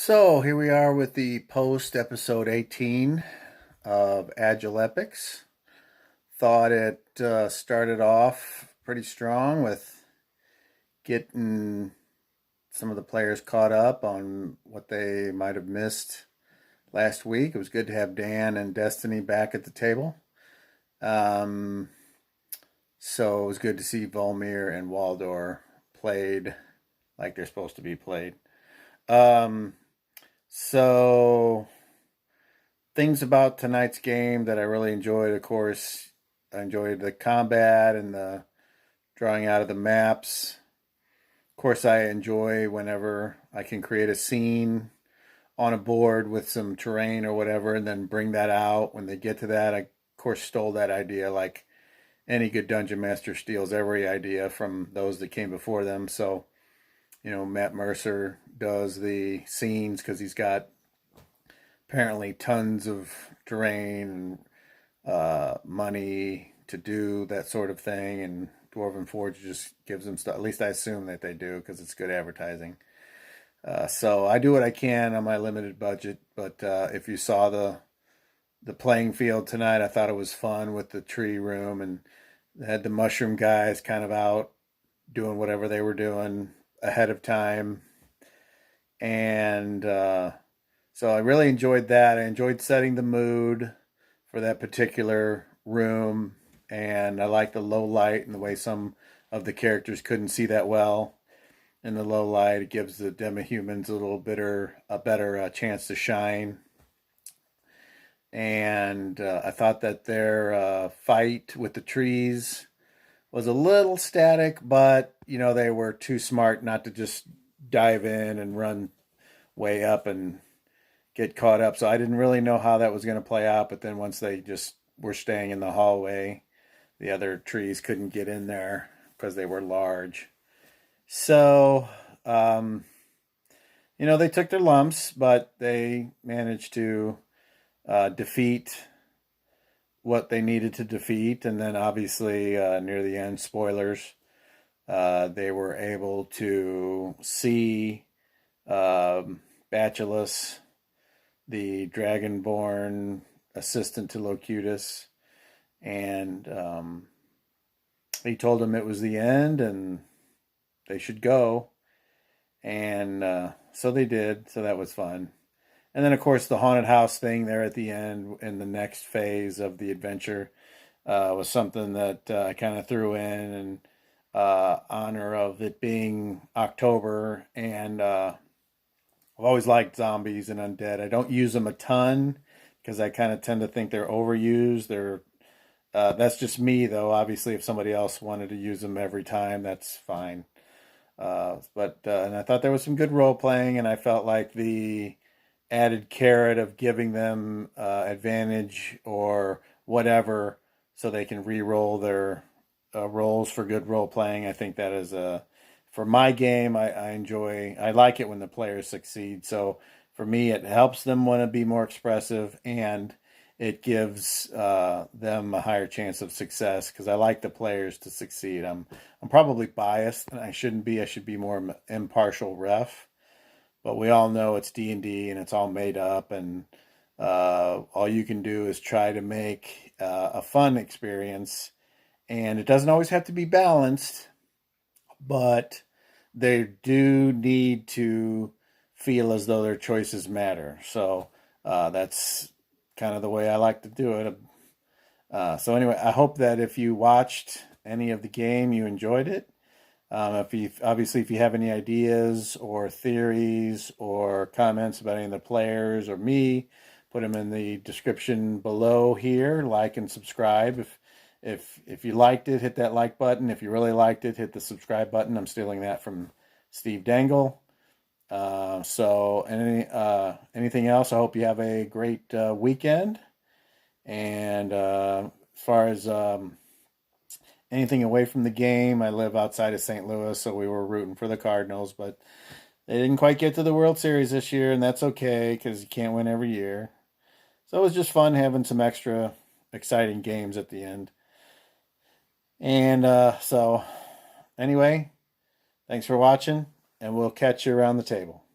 So here we are with the post episode 18 of Agile Epics. Thought it started off pretty strong with getting some of the players caught up on what they might have missed last week. It was good to have Dan and Destiny back at the table. Um, so it was good to see Volmir and Waldor played like they're supposed to be played. Um, so things about tonight's game that I really enjoyed, of course, I enjoyed the combat and the drawing out of the maps. Of course, I enjoy whenever I can create a scene on a board with some terrain or whatever and then bring that out when they get to that. I, of course, stole that idea like any good dungeon master steals every idea from those that came before them. So, Matt Mercer does the scenes because he's got apparently tons of terrain and money to do that sort of thing, and Dwarven Forge just gives them stuff. At least I assume that they do because it's good advertising. So I do what I can on my limited budget, but if you saw the playing field tonight, I thought it was fun with the tree room, and they had the mushroom guys kind of out doing whatever they were doing ahead of time, and so I really enjoyed that. I enjoyed setting the mood for that particular room, and I like the low light and the way some of the characters couldn't see that well in the low light. It gives the demi-humans a better chance to shine. And I thought that their fight with the trees was a little static, but they were too smart not to just dive in and run way up and get caught up. So I didn't really know how that was going to play out. But then once they just were staying in the hallway, the other trees couldn't get in there because they were large. So, they took their lumps, but they managed to defeat what they needed to defeat. And then obviously near the end, spoilers, they were able to see Batulus, the Dragonborn assistant to Locutus, and he told them it was the end and they should go. And so they did. So that was fun. And then, of course, the haunted house thing there at the end in the next phase of the adventure was something that I kind of threw in honor of it being October. And I've always liked zombies and undead. I don't use them a ton because I kind of tend to think they're overused. That's just me, though. Obviously, if somebody else wanted to use them every time, that's fine. And I thought there was some good role playing, and I felt like the added carrot of giving them advantage or whatever so they can re-roll their rolls for good role playing. I think that is for my game, I like it when the players succeed. So for me, it helps them want to be more expressive, and it gives them a higher chance of success because I like the players to succeed. I'm probably biased, and I shouldn't be. I should be more impartial ref. But we all know it's D&D and it's all made up, and all you can do is try to make a fun experience. And it doesn't always have to be balanced, but they do need to feel as though their choices matter. So that's kind of the way I like to do it. So anyway, I hope that if you watched any of the game, you enjoyed it. If you have any ideas or theories or comments about any of the players or me, put them in the description below here. Like and subscribe. If you liked it, hit that like button. If you really liked it, hit the subscribe button. I'm stealing that from Steve Dangle. Anything else? I hope you have a great weekend. And as far as anything away from the game, I live outside of St. Louis, so we were rooting for the Cardinals, but they didn't quite get to the World Series this year, and that's okay because you can't win every year. So it was just fun having some extra exciting games at the end. And so anyway, thanks for watching, and we'll catch you around the table.